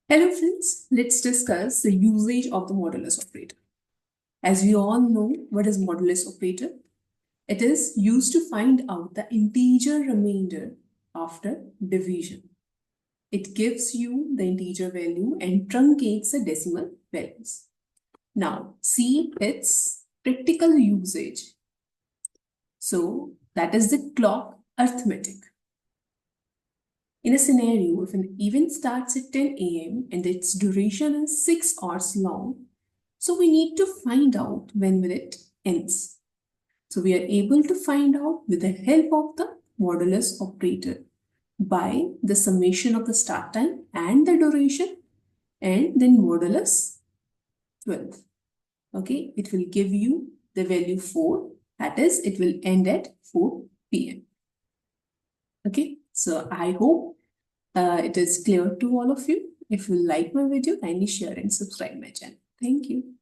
Hello friends, let's discuss the usage of the modulus operator. As we all know, what is modulus operator? It is used to find out the integer remainder after division. It gives you the integer value and truncates the decimal values. Now, see its practical usage. So, that is the clock arithmetic. In a scenario, if an event starts at 10 a.m. and its duration is 6 hours long, so we need to find out when will it ends. So we are able to find out with the help of the modulus operator by the summation of the start time and the duration and then modulus 12. Okay, it will give you the value 4, that is, it will end at 4 p.m. Okay, so I hope it is clear to all of you. If you like my video, kindly share and subscribe my channel. Thank you.